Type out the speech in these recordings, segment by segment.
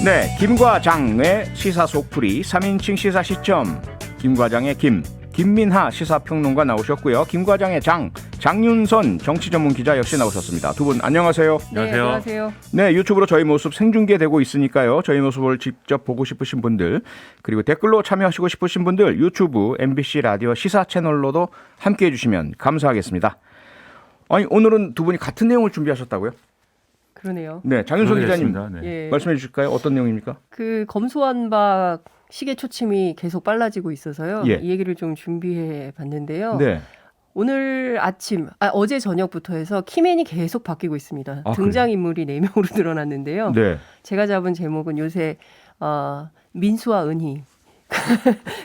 네, 김과장의 시사 속풀이 3인칭 시사 시점. 김과장의 김민하 시사평론가 나오셨고요. 김과장의 장윤선 정치전문기자 역시 나오셨습니다. 두 분 안녕하세요. 네, 안녕하세요. 네, 유튜브로 저희 모습 생중계되고 있으니까요. 저희 모습을 직접 보고 싶으신 분들, 그리고 댓글로 참여하시고 싶으신 분들 유튜브 MBC 라디오 시사 채널로도 함께해 주시면 감사하겠습니다. 아니, 오늘은 두 분이 같은 내용을 준비하셨다고요? 그러네요. 네, 장윤선 기자님 네. 예. 말씀해 주실까요? 어떤 내용입니까? 그 검수완박 시계 초침이 계속 빨라지고 있어서요. 예. 이 얘기를 좀 준비해 봤는데요. 네. 오늘 아침, 어제 저녁부터 해서 키맨이 계속 바뀌고 있습니다. 아, 등장인물이 4명으로 늘어났는데요. 네. 제가 잡은 제목은 요새 민수와 은희,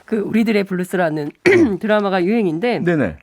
그 우리들의 블루스라는 드라마가 유행인데 네네.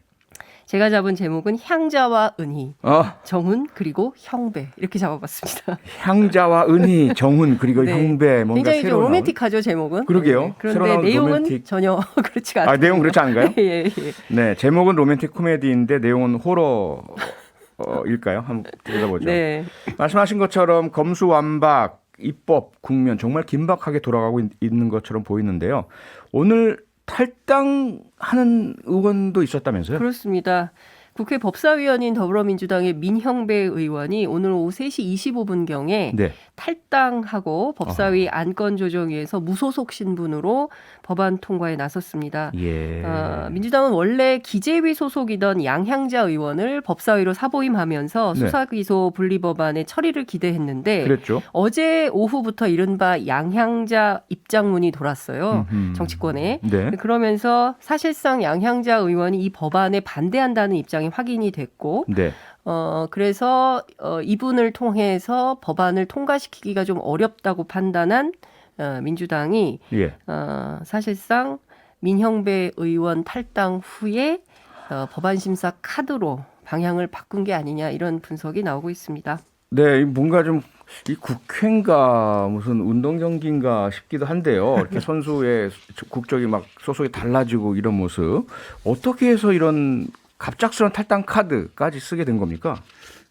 제가 잡은 제목은 향자와 은희, 아, 정훈 그리고 형배 이렇게 잡아봤습니다. 향자와 은희, 정훈 그리고 네. 형배 뭔가 굉장히 좀 새로 나온. 로맨틱하죠 제목은. 그러게요. 네. 새로 그런데 나온 내용은 로맨틱. 전혀 그렇지가 않아요. 아, 내용 그렇지 않은가요? 예, 예. 네, 제목은 로맨틱 코미디인데 내용은 호러일까요? 한번 들어보죠. 네. 말씀하신 것처럼 검수완박 입법 국면 정말 긴박하게 돌아가고 있는 것처럼 보이는데요. 오늘 탈당하는 의원도 있었다면서요? 그렇습니다. 국회 법사위원인 더불어민주당의 민형배 의원이 오늘 오후 3시 25분경에 네. 탈당하고 법사위 안건조정위에서 무소속 신분으로 법안 통과에 나섰습니다. 예. 민주당은 원래 기재위 소속이던 양향자 의원을 법사위로 사보임하면서 네. 수사기소 분리법안의 처리를 기대했는데 그랬죠. 어제 오후부터 이른바 양향자 입장문이 돌았어요. 정치권에. 네. 그러면서 사실상 양향자 의원이 이 법안에 반대한다는 입장이 확인이 됐고 네. 그래서 이분을 통해서 법안을 통과시키기가 좀 어렵다고 판단한 민주당이 예. 사실상 민형배 의원 탈당 후에 법안 심사 카드로 방향을 바꾼 게 아니냐 이런 분석이 나오고 있습니다. 네, 뭔가 좀 이 국회인가 무슨 운동 경기인가 싶기도 한데요. 이렇게 선수의 국적이 막 소속이 달라지고 이런 모습 어떻게 해서 이런 갑작스러운 탈당 카드까지 쓰게 된 겁니까?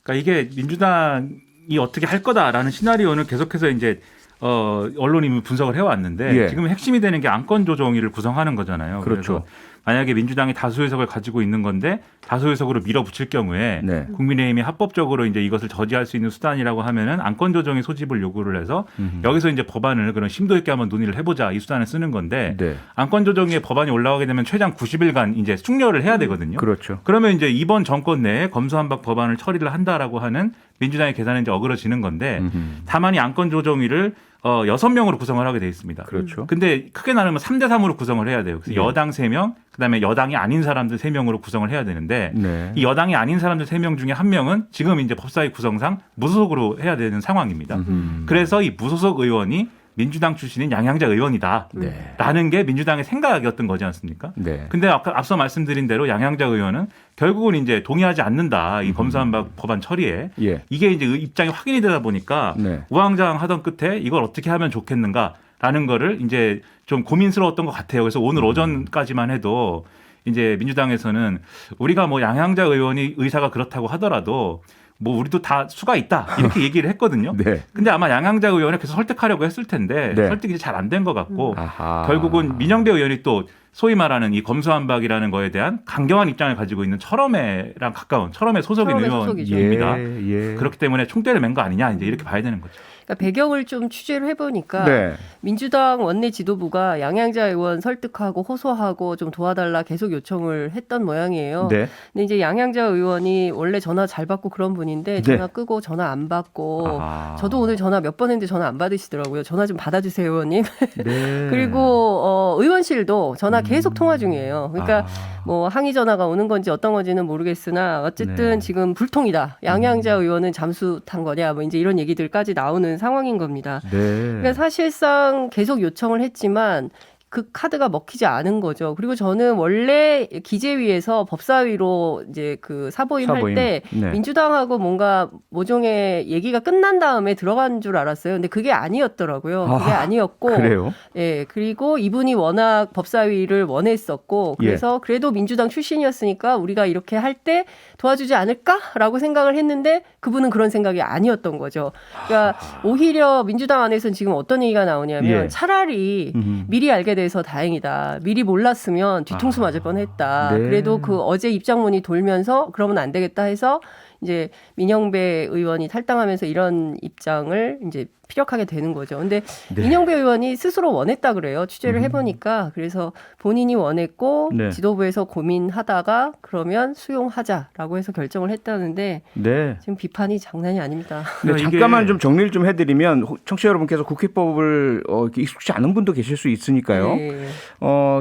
그러니까 이게 민주당이 어떻게 할 거다라는 시나리오는 계속해서 이제 언론이 분석을 해왔는데 예. 지금 핵심이 되는 게 안건 조정위를 구성하는 거잖아요. 그렇죠. 그래서 만약에 민주당이 다수의석을 가지고 있는 건데 다수의석으로 밀어붙일 경우에 네. 국민의힘이 합법적으로 이제 이것을 저지할 수 있는 수단이라고 하면은 안건 조정의 소집을 요구를 해서 여기서 이제 법안을 그런 심도 있게 한번 논의를 해보자 이 수단을 쓰는 건데 네. 안건 조정의 법안이 올라가게 되면 최장 90일간 이제 숙려를 해야 되거든요. 그렇죠. 그러면 이제 이번 정권 내에 검수완박 법안을 처리를 한다라고 하는 민주당의 계산은 이제 어그러지는 건데 다만 이 안건 조정위를 6명으로 구성을 하게 돼 있습니다. 그렇죠. 근데 크게 나누면 3대 3으로 구성을 해야 돼요. 그래서 네. 여당 3명, 그다음에 여당이 아닌 사람들 3명으로 구성을 해야 되는데 네. 이 여당이 아닌 사람들 3명 중에 1명은 지금 이제 법사위 구성상 무소속으로 해야 되는 상황입니다. 그래서 이 무소속 의원이 민주당 출신인 양향자 의원이다. 네. 라는 게 민주당의 생각이었던 거지 않습니까? 네. 근데 아까 앞서 말씀드린 대로 양향자 의원은 결국은 이제 동의하지 않는다. 이 검수완박 법안 처리에. 예. 이게 이제 입장이 확인이 되다 보니까 네. 우왕좌왕하던 끝에 이걸 어떻게 하면 좋겠는가라는 거를 이제 좀 고민스러웠던 것 같아요. 그래서 오늘 오전까지만 해도 이제 민주당에서는 우리가 뭐 양향자 의원이 의사가 그렇다고 하더라도 뭐 우리도 다 수가 있다 이렇게 얘기를 했거든요. 네. 근데 아마 양향자 의원을 계속 설득하려고 했을 텐데 네. 설득이 잘 안 된 것 같고 아하. 결국은 민형배 의원이 또 소위 말하는 이 검수완박이라는 거에 대한 강경한 입장을 가지고 있는 철험회랑 가까운 철험회 소속인 철험회 소속이죠. 의원입니다. 예. 그렇기 때문에 총대를 맨 거 아니냐 이제 이렇게 봐야 되는 거죠. 그러니까 배경을 좀 취재를 해보니까 네. 민주당 원내 지도부가 양향자 의원 설득하고 호소하고 좀 도와달라 계속 요청을 했던 모양이에요. 네. 근데 이제 양향자 의원이 원래 전화 잘 받고 그런 분인데 네. 전화 끄고 전화 안 받고 아하. 저도 오늘 전화 몇 번 했는데 전화 안 받으시더라고요. 전화 좀 받아주세요, 의원님. 네. 그리고 의원실도 전화 계속 통화 중이에요. 그러니까 뭐 항의 전화가 오는 건지 어떤 건지는 모르겠으나 어쨌든 네. 지금 불통이다. 양향자 의원은 잠수 탄 거냐 뭐 이제 이런 얘기들까지 나오는 상황인 겁니다. 네. 그러니까 사실상 계속 요청을 했지만 그 카드가 먹히지 않은 거죠. 그리고 저는 원래 기재위에서 법사위로 이제 그 사보임 할 때 네. 민주당하고 뭔가 모종의 얘기가 끝난 다음에 들어간 줄 알았어요. 근데 그게 아니었더라고요. 그게 아니었고. 그래요? 예, 그리고 이분이 워낙 법사위를 원했었고, 그래서 그래도 민주당 출신이었으니까 우리가 이렇게 할 때 도와주지 않을까라고 생각을 했는데 그분은 그런 생각이 아니었던 거죠. 그러니까 오히려 민주당 안에서는 지금 어떤 얘기가 나오냐면 예. 차라리 미리 알게 돼서 다행이다. 미리 몰랐으면 뒤통수 맞을 뻔했다. 네. 그래도 그 어제 입장문이 돌면서 그러면 안 되겠다 해서 이제 민영배 의원이 탈당하면서 이런 입장을 이제 피력하게 되는 거죠. 근데 네. 민영배 의원이 스스로 원했다 그래요. 취재를 해보니까. 그래서 본인이 원했고 네. 지도부에서 고민하다가 그러면 수용하자라고 해서 결정을 했다는데 네. 지금 비판이 장난이 아닙니다. 네, 이게- 잠깐만 좀 정리를 좀 해드리면 청취자 여러분께서 국회법을 이렇게 익숙치 않은 분도 계실 수 있으니까요. 네.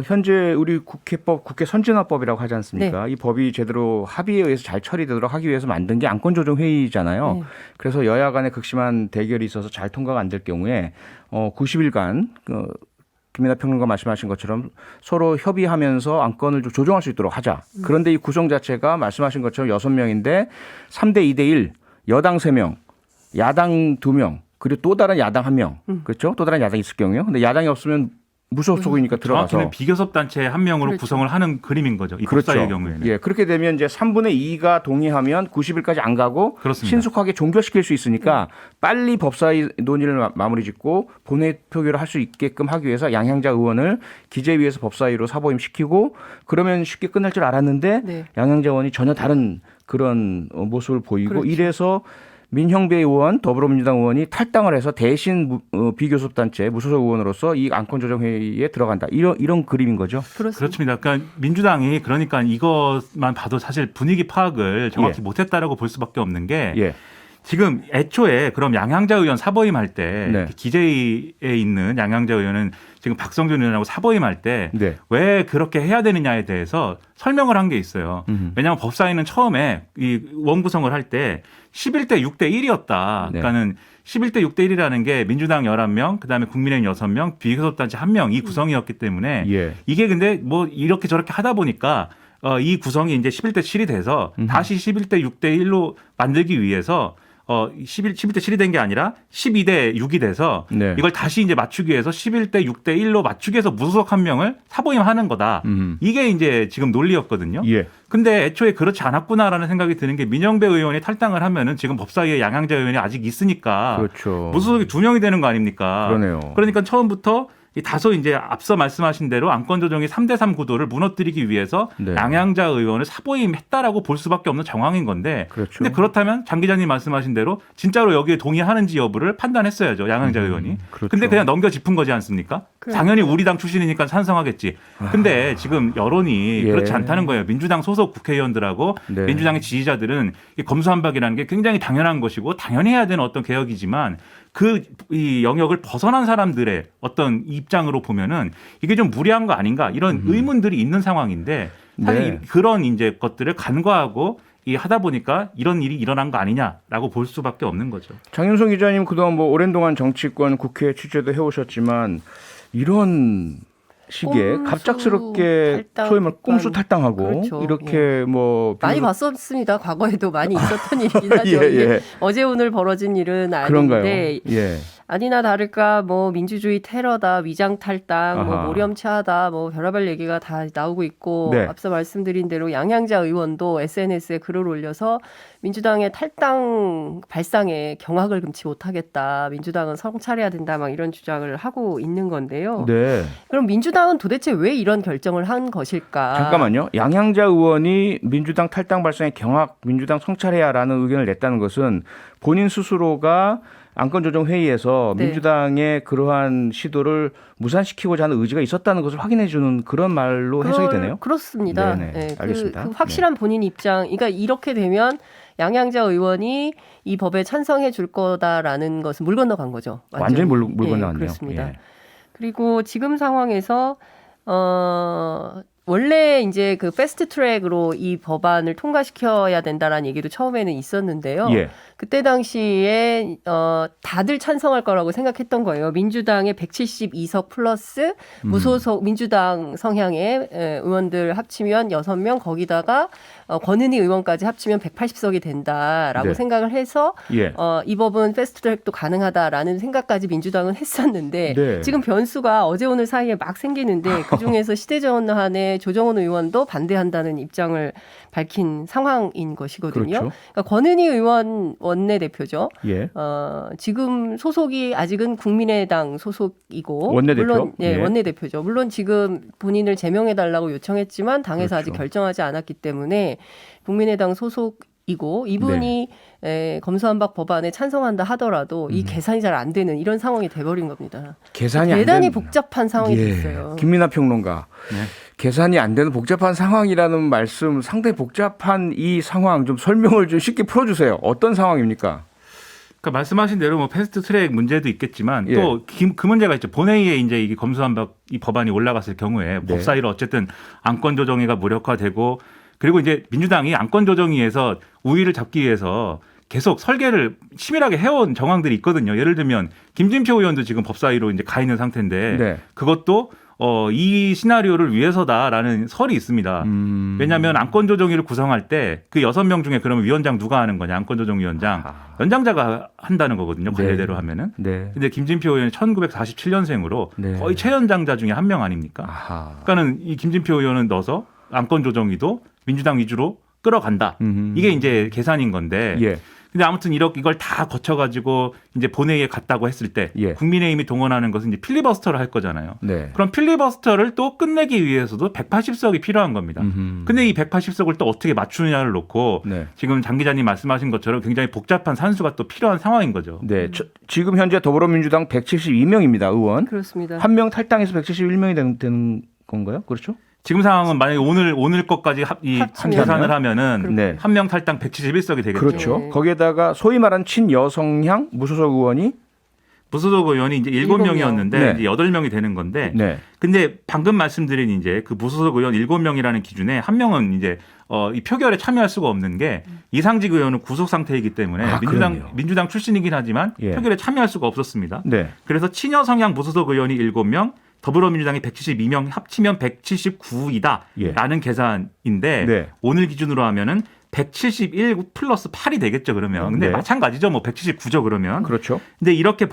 현재 우리 국회법, 국회 선진화법이라고 하지 않습니까? 이 법이 제대로 합의에 의해서 잘 처리되도록 하기 위해서 만든 게 안건조정회의잖아요. 네. 그래서 여야 간의 극심한 대결이 있어서 잘 통과가 안 될 경우에 90일간 김민하 평론가 말씀하신 것처럼 서로 협의하면서 안건을 좀 조정할 수 있도록 하자. 그런데 이 구성 자체가 말씀하신 것처럼 6명인데 3대 2대 1, 여당 3명, 야당 2명, 그리고 또 다른 야당 1명. 그렇죠? 또 다른 야당이 있을 경우요. 근데 야당이 없으면 무소속이니까 들어가서. 정확히는 비교섭 단체 한 명으로 그렇죠. 구성을 하는 그림인 거죠. 이 그렇죠. 법사의 경우에는. 예, 그렇게 되면 이제 3분의 2가 동의하면 90일까지 안 가고 그렇습니다. 신속하게 종결시킬 수 있으니까 빨리 법사위 논의를 마무리 짓고 본회의 표결을 할 수 있게끔 하기 위해서 양향자 의원을 기재위에서 법사위로 사보임 시키고 그러면 쉽게 끝날 줄 알았는데 네. 양향자 의원이 전혀 다른 그런 모습을 보이고 그렇죠. 이래서 민형배 의원, 더불어민주당 의원이 탈당을 해서 대신 비교섭단체 무소속 의원으로서 이 안건조정회의에 들어간다. 이런 그림인 거죠. 그렇습니다. 그렇습니다. 그러니까 민주당이 그러니까 이것만 봐도 사실 분위기 파악을 정확히 예. 못했다라고 볼 수밖에 없는 게 예. 지금 애초에 그럼 양향자 의원 사보임할 때 네. 기재위에 있는 양향자 의원은 지금 박성준 의원하고 사보임할 때 왜 네. 그렇게 해야 되느냐에 대해서 설명을 한 게 있어요. 왜냐하면 법사위는 처음에 이 원구성을 할 때 11대 6대 1이었다. 네. 그러니까는 11대 6대 1이라는 게 민주당 11명, 그다음에 국민의힘 6명, 비교섭단체 1명 이 구성이었기 때문에 예. 이게 근데 뭐 이렇게 저렇게 하다 보니까 이 구성이 이제 11대 7이 돼서 다시 11대 6대 1로 만들기 위해서 11대 7이 된 게 아니라 12대 6이 돼서 네. 이걸 다시 이제 맞추기 위해서 11대 6대 1로 맞추기 위해서 무소속 한 명을 사보임하는 거다. 이게 이제 지금 논리였거든요. 예. 근데 애초에 그렇지 않았구나라는 생각이 드는 게 민영배 의원이 탈당을 하면은 지금 법사위에 양향자 의원이 아직 있으니까 그렇죠. 무소속이 2명이 되는 거 아닙니까? 그러네요. 그러니까 처음부터 이 다소 이제 앞서 말씀하신 대로 안건 조정의 3대3 구도를 무너뜨리기 위해서 네. 양향자 의원을 사보임했다라고 볼 수밖에 없는 정황인 건데. 그렇죠. 근데 그렇다면 장 기자님 말씀하신 대로 진짜로 여기에 동의하는지 여부를 판단했어야죠. 양향자 의원이. 그렇죠. 근데 그냥 넘겨 짚은 거지 않습니까? 그렇죠. 당연히 우리 당 출신이니까 찬성하겠지. 근데 지금 여론이 예. 그렇지 않다는 거예요. 민주당 소속 국회의원들하고 네. 민주당의 지지자들은 이 검수한박이라는 게 굉장히 당연한 것이고 당연히 해야 되는 어떤 개혁이지만 이 영역을 벗어난 사람들의 어떤 입장으로 보면은 이게 좀 무리한 거 아닌가 이런 의문들이 있는 상황인데 사실 네. 그런 이제 것들을 간과하고 이 하다 보니까 이런 일이 일어난 거 아니냐라고 볼 수밖에 없는 거죠. 장윤성 기자님 그동안 뭐 오랜 동안 정치권 국회 취재도 해오셨지만 이런 시기에 꼼수 갑작스럽게 탈당, 소위 말 꼼수 비판. 탈당하고 그렇죠. 이렇게 뭐 많이 비교섭- 봤었습니다. 과거에도 많이 있었던 일이긴 하죠. 예, 이게 예. 어제 오늘 벌어진 일은 그런가요? 아닌데 예. 아니나 다를까 뭐 민주주의 테러다, 위장 탈당, 뭐 아하. 모렴치하다, 뭐 별의별 얘기가 다 나오고 있고 네. 앞서 말씀드린 대로 양향자 의원도 SNS에 글을 올려서 민주당의 탈당 발상에 경악을 금치 못하겠다. 민주당은 성찰해야 된다. 막 이런 주장을 하고 있는 건데요. 네. 그럼 민주당은 도대체 왜 이런 결정을 한 것일까? 잠깐만요. 양향자 의원이 민주당 탈당 발상에 경악, 민주당 성찰해야라는 의견을 냈다는 것은 본인 스스로가 안건조정회의에서 네. 민주당의 그러한 시도를 무산시키고자 하는 의지가 있었다는 것을 확인해주는 그런 말로 해석이 되네요. 그렇습니다. 네네, 네, 알겠습니다. 그 확실한 본인 입장. 그러니까 이렇게 되면 양향자 의원이 이 법에 찬성해 줄 거다라는 것은 물 건너간 거죠. 완전히 물 예, 건너갔네요. 그렇습니다. 예. 그리고 지금 상황에서 원래 이제 그 패스트 트랙으로 이 법안을 통과시켜야 된다라는 얘기도 처음에는 있었는데요. 예. 그때 당시에 다들 찬성할 거라고 생각했던 거예요. 민주당의 172석 플러스 무소속 민주당 성향의 의원들 합치면 6명 거기다가 권은희 의원까지 합치면 180석이 된다라고 네. 생각을 해서 예. 이 법은 패스트트랙도 가능하다라는 생각까지 민주당은 했었는데 네. 지금 변수가 어제 오늘 사이에 막 생기는데 그중에서 시대전환의 조정원 의원도 반대한다는 입장을 밝힌 상황인 것이거든요. 그렇죠. 그러니까 권은희 의원 원내대표죠. 예. 지금 소속이 아직은 국민의당 소속이고 원내대표? 물론 예. 원내대표죠. 물론 지금 본인을 제명해달라고 요청했지만 당에서 그렇죠. 아직 결정하지 않았기 때문에 국민의당 소속이고 이분이 검수완박 법안에 찬성한다 하더라도 이 계산이 잘 안 되는 이런 상황이 돼버린 겁니다. 계산이 대단히 안 된... 복잡한 상황이 예. 됐어요. 김민하 평론가. 네. 계산이 안 되는 복잡한 상황이라는 말씀, 상당히 복잡한 이 상황 좀 설명을 좀 쉽게 풀어주세요. 어떤 상황입니까? 그러니까 말씀하신 대로 뭐 패스트 트랙 문제도 있겠지만 예. 또 그 문제가 있죠. 본회의에 이제 이게 검수완박 이 법안이 올라갔을 경우에 네. 법사위로 어쨌든 안건 조정위가 무력화되고 그리고 이제 민주당이 안건 조정위에서 우위를 잡기 위해서 계속 설계를 치밀하게 해온 정황들이 있거든요. 예를 들면 김진표 의원도 지금 법사위로 이제 가 있는 상태인데 네. 그것도 이 시나리오를 위해서다라는 설이 있습니다. 왜냐하면 안건조정위를 구성할 때 그 6명 중에 그러면 위원장 누가 하는 거냐? 안건조정위원장. 연장자가 한다는 거거든요. 관례대로 하면은. 네. 근데 김진표 의원이 1947년생으로 네. 거의 최연장자 중에 한 명 아닙니까? 아하. 그러니까는 이 김진표 의원은 넣어서 안건조정위도 민주당 위주로 끌어간다. 이게 이제 계산인 건데. 예. 근데 아무튼 이걸 다 거쳐가지고 이제 본회의에 갔다고 했을 때 예. 국민의힘이 동원하는 것은 이제 필리버스터를 할 거잖아요. 네. 그럼 필리버스터를 또 끝내기 위해서도 180석이 필요한 겁니다. 근데 이 180석을 또 어떻게 맞추느냐를 놓고 네. 지금 장 기자님 말씀하신 것처럼 굉장히 복잡한 산수가 또 필요한 상황인 거죠. 네. 지금 현재 더불어민주당 172명입니다. 의원. 그렇습니다. 한 명 탈당해서 171명이 되는 건가요? 그렇죠? 지금 상황은 만약에 오늘 것까지 합치면. 계산을 하면은 네. 한 명 탈당 171석이 되겠죠. 그렇죠. 네. 거기에다가 소위 말하는 친여성향 무소속 의원이 무소속 의원이 이제 7명이었는데 네. 이제 8명이 되는 건데 네. 근데 방금 말씀드린 이제 그 무소속 의원 7명이라는 기준에 한 명은 이제 이 표결에 참여할 수가 없는 게 이상직 의원은 구속 상태이기 때문에 그럼요. 민주당 출신이긴 하지만 예. 표결에 참여할 수가 없었습니다. 네. 그래서 친여 성향 무소속 의원이 7명, 더불어민주당이 172명 합치면 179이다라는 예. 계산인데 네. 오늘 기준으로 하면은 171 플러스 8이 되겠죠, 그러면. 근데 네. 마찬가지죠. 뭐 179죠, 그러면. 그렇죠. 근데 이렇게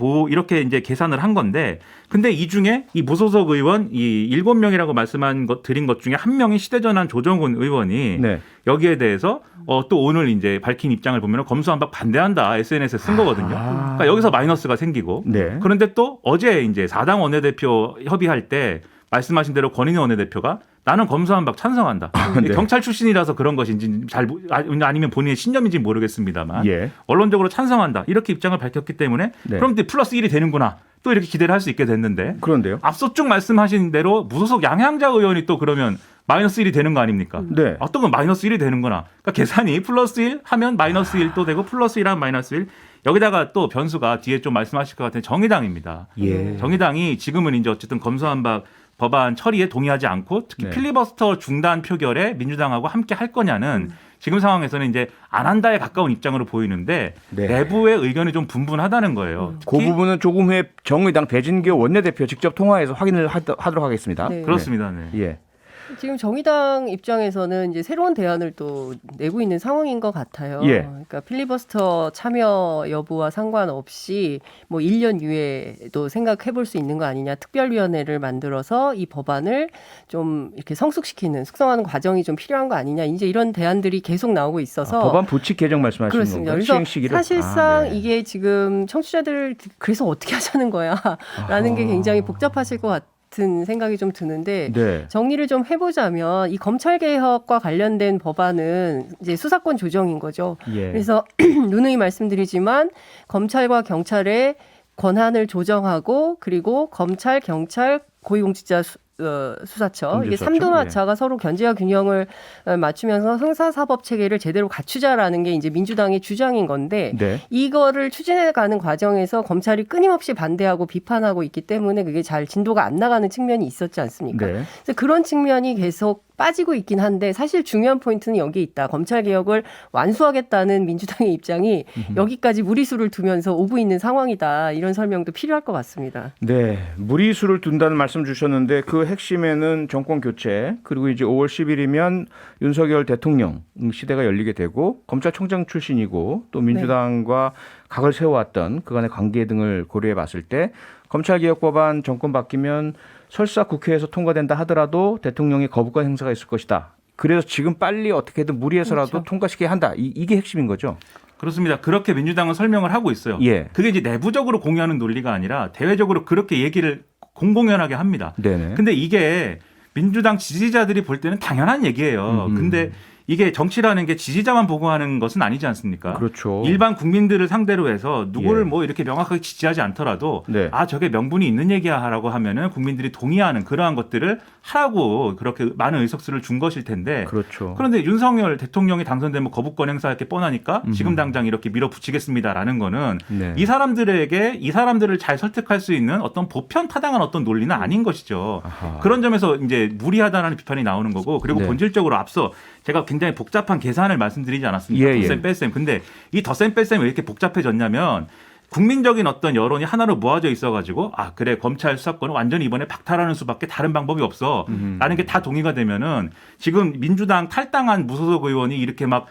이제 계산을 한 건데 근데 이 중에 이 무소속 의원 이 7명이라고 드린 것 중에 한 명이 시대전환 조정훈 의원이 네. 여기에 대해서 또 오늘 이제 밝힌 입장을 보면 검수완박 반대한다 SNS에 쓴 거거든요. 그러니까 여기서 마이너스가 생기고 네. 그런데 또 어제 이제 4당 원내대표 협의할 때 말씀하신 대로 권인희 원내대표가 나는 검수완박 찬성한다. 네. 경찰 출신이라서 그런 것인지 아니면 본인의 신념인지 모르겠습니다만 예. 언론적으로 찬성한다. 이렇게 입장을 밝혔기 때문에 네. 그럼 플러스 1이 되는구나. 또 이렇게 기대를 할 수 있게 됐는데 그런데요. 앞서 쭉 말씀하신 대로 무소속 양향자 의원이 또 그러면 마이너스 1이 되는 거 아닙니까? 네. 어떤 건 마이너스 1이 되는구나. 그러니까 계산이 플러스 1 하면 마이너스 1도 되고 플러스 1 하면 마이너스 1. 여기다가 또 변수가 뒤에 좀 말씀하실 것 같은 정의당입니다. 예. 정의당이 지금은 이제 어쨌든 검수완박 법안 처리에 동의하지 않고 특히 네. 필리버스터 중단 표결에 민주당하고 함께 할 거냐는 지금 상황에서는 이제 안 한다에 가까운 입장으로 보이는데 네. 내부의 의견이 좀 분분하다는 거예요. 그 부분은 조금 후에 정의당 배진교 원내대표 직접 통화해서 확인을 하도록 하겠습니다. 네. 그렇습니다. 네. 예. 지금 정의당 입장에서는 이제 새로운 대안을 또 내고 있는 상황인 것 같아요. 예. 그러니까 필리버스터 참여 여부와 상관없이 뭐 1년 이후에도 생각해 볼 수 있는 거 아니냐. 특별위원회를 만들어서 이 법안을 좀 이렇게 성숙시키는 숙성하는 과정이 좀 필요한 거 아니냐. 이제 이런 대안들이 계속 나오고 있어서 법안 부칙 개정 말씀하시는 그렇습니다. 건가요? 그래서 시행 시기를? 사실상 네. 이게 지금 청취자들 그래서 어떻게 하자는 거야라는 게 굉장히 복잡하실 것 같은 생각이 좀 드는데 네. 정리를 좀 해보자면 이 검찰 개혁과 관련된 법안은 이제 수사권 조정인 거죠. 예. 그래서 누누이 말씀드리지만 검찰과 경찰의 권한을 조정하고 그리고 검찰, 경찰, 고위공직자 수사처 이게 검찰수사처? 삼두마차가 서로 견제와 균형을 맞추면서 형사사법 체계를 제대로 갖추자라는 게 이제 민주당의 주장인 건데 네. 이거를 추진해가는 과정에서 검찰이 끊임없이 반대하고 비판하고 있기 때문에 그게 잘 진도가 안 나가는 측면이 있었지 않습니까? 네. 그래서 그런 측면이 계속 빠지고 있긴 한데 사실 중요한 포인트는 여기 있다. 검찰 개혁을 완수하겠다는 민주당의 입장이 여기까지 무리수를 두면서 오고 있는 상황이다. 이런 설명도 필요할 것 같습니다. 네, 무리수를 둔다는 말씀 주셨는데 그 핵심에는 정권 교체 그리고 이제 5월 10일이면 윤석열 대통령 시대가 열리게 되고 검찰총장 출신이고 또 민주당과 각을 세워왔던 그간의 관계 등을 고려해 봤을 때 검찰개혁법안 정권 바뀌면 설사 국회에서 통과된다 하더라도 대통령의 거부권 행사가 있을 것이다. 그래서 지금 빨리 어떻게든 무리해서라도 그렇죠. 통과시키게 한다. 이게 핵심인 거죠. 그렇습니다. 그렇게 민주당은 설명을 하고 있어요. 예. 그게 이제 내부적으로 공유하는 논리가 아니라 대외적으로 그렇게 얘기를 공공연하게 합니다. 네네. 근데 이게 민주당 지지자들이 볼 때는 당연한 얘기예요. 근데 이게 정치라는 게 지지자만 보고하는 것은 아니지 않습니까? 그렇죠. 일반 국민들을 상대로 해서 누구를 예. 뭐 이렇게 명확하게 지지하지 않더라도 네. 아 저게 명분이 있는 얘기야라고 하면은 국민들이 동의하는 그러한 것들을 하라고 그렇게 많은 의석수를 준 것일 텐데 그렇죠. 그런데 윤석열 대통령이 당선되면 거부권 행사할 게 뻔하니까 지금 당장 이렇게 밀어붙이겠습니다라는 거는 네. 이 사람들을 잘 설득할 수 있는 어떤 보편 타당한 어떤 논리는 아닌 것이죠. 아하. 그런 점에서 이제 무리하다라는 비판이 나오는 거고 그리고 네. 본질적으로 앞서 제가 굉장히 복잡한 계산을 말씀드리지 않았습니까? 예, 예. 덧셈 뺄셈. 근데 이 덧셈 뺄셈이 왜 이렇게 복잡해졌냐면 국민적인 어떤 여론이 하나로 모아져 있어가지고 아 그래 검찰 수사권은 완전히 이번에 박탈하는 수밖에 다른 방법이 없어 라는 게 다 동의가 되면은 지금 민주당 탈당한 무소속 의원이 이렇게 막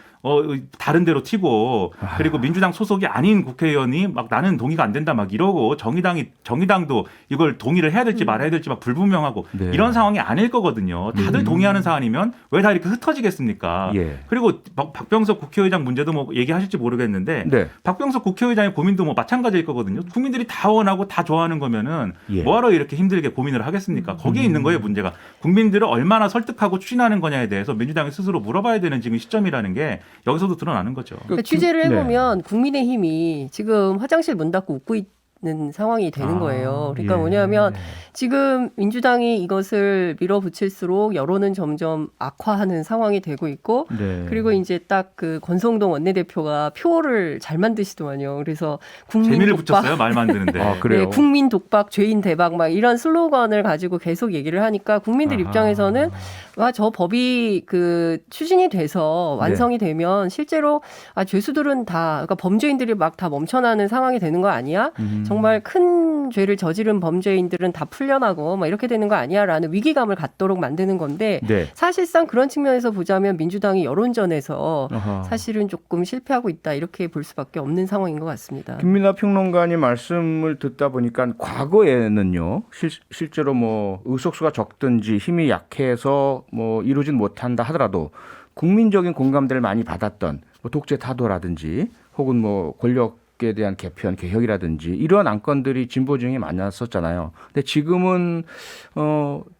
다른 데로 튀고 그리고 민주당 소속이 아닌 국회의원이 막 나는 동의가 안 된다 막 이러고 정의당도 이걸 동의를 해야 될지 말아야 될지 막 불분명하고 네. 이런 상황이 아닐 거거든요. 다들 동의하는 사안이면 왜 다 이렇게 흩어지겠습니까? 예. 그리고 박병석 국회의장 문제도 뭐 얘기하실지 모르겠는데 네. 박병석 국회의장의 고민도 뭐 마찬가지일 거거든요. 국민들이 다 원하고 다 좋아하는 거면은 예. 뭐하러 이렇게 힘들게 고민을 하겠습니까? 거기에 있는 거예요 문제가. 국민들을 얼마나 설득하고 추진하는 거냐에 대해서 민주당이 스스로 물어봐야 되는 지금 시점이라는 게 여기서도 드러나는 거죠. 그러니까 취재를 네. 해보면 국민의힘이 지금 화장실 문 닫고 웃고 있는 상황이 되는 거예요. 그러니까 예. 뭐냐면 지금 민주당이 이것을 밀어붙일수록 여론은 점점 악화하는 상황이 되고 있고 네. 그리고 이제 딱 그 권성동 원내대표가 표를 잘 만드시더만요. 그래서 국민 재미를 독박, 붙였어요 말 만드는데. 아, 그래요? 네, 국민 독박, 죄인 대박 막 이런 슬로건을 가지고 계속 얘기를 하니까 국민들 아하. 입장에서는 와, 저 법이 그 추진이 돼서 완성이 되면 실제로 아, 죄수들은 다 그러니까 범죄인들이 막 다 멈춰나는 상황이 되는 거 아니야? 정말 큰 죄를 저지른 범죄인들은 다 풀려나고 막 이렇게 되는 거 아니야라는 위기감을 갖도록 만드는 건데 네. 사실상 그런 측면에서 보자면 민주당이 여론전에서 아하. 사실은 조금 실패하고 있다 이렇게 볼 수밖에 없는 상황인 것 같습니다. 김민하 평론가님 말씀을 듣다 보니까 과거에는요 실제로 뭐 의석수가 적든지 힘이 약해서 뭐 이루진 못한다 하더라도 국민적인 공감대를 많이 받았던 뭐 독재 타도라든지 혹은 뭐 권력에 대한 개편 개혁이라든지 이러한 안건들이 진보 진영에 많았었잖아요. 근데 지금은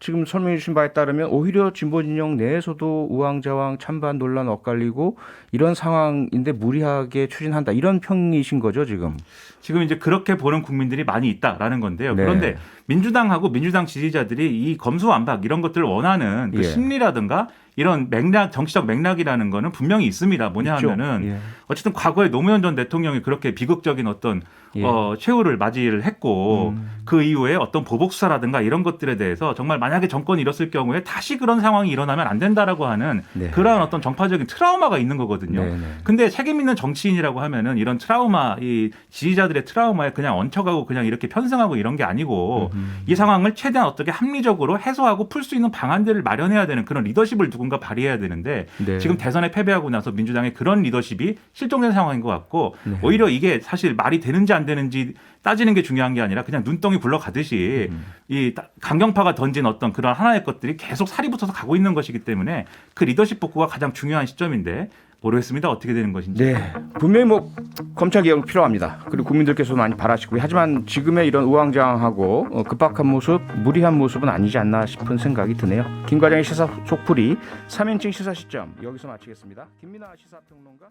지금 설명해 주신 바에 따르면 오히려 진보 진영 내에서도 우왕좌왕 찬반 논란 엇갈리고 이런 상황인데 무리하게 추진한다 이런 평이신 거죠 지금? 지금 이제 그렇게 보는 국민들이 많이 있다라는 건데요. 네. 그런데 민주당하고 민주당 지지자들이 이 검수완박 이런 것들을 원하는 그 예. 심리라든가 이런 맥락, 정치적 맥락이라는 거는 분명히 있습니다. 뭐냐 있죠. 하면은 예. 어쨌든 과거에 노무현 전 대통령이 그렇게 비극적인 어떤 예. 최후를 맞이를 했고 그 이후에 어떤 보복 수사라든가 이런 것들에 대해서 정말 만약에 정권이 잃었을 경우에 다시 그런 상황이 일어나면 안 된다라고 하는 네. 그러한 어떤 정파적인 트라우마가 있는 거거든요. 네, 네. 근데 책임 있는 정치인이라고 하면은 이런 트라우마, 이 지지자들의 트라우마에 그냥 얹혀가고 그냥 이렇게 편승하고 이런 게 아니고 이 상황을 최대한 어떻게 합리적으로 해소하고 풀 수 있는 방안들을 마련해야 되는 그런 리더십을 누군가 발휘해야 되는데 네. 지금 대선에 패배하고 나서 민주당의 그런 리더십이 실종된 상황인 것 같고 네. 오히려 이게 사실 말이 되는지 안 되는지 따지는 게 중요한 게 아니라 그냥 눈덩이 굴러가듯이 이 강경파가 던진 어떤 그런 하나의 것들이 계속 살이 붙어서 가고 있는 것이기 때문에 그 리더십 복구가 가장 중요한 시점인데 모르겠습니다. 어떻게 되는 것인지. 네, 분명히 뭐 검찰 개혁 필요합니다. 그리고 국민들께서 많이 바라시고 하지만 지금의 이런 우왕좌왕하고 급박한 모습, 무리한 모습은 아니지 않나 싶은 생각이 드네요. 김 과장의 시사 속풀이 3인칭 시사 시점 여기서 마치겠습니다. 김민하 시사평론가.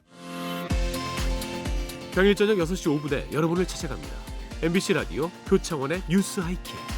평일 저녁 6시 5분에 여러분을 찾아갑니다. MBC 라디오 표창원의 뉴스 하이킥.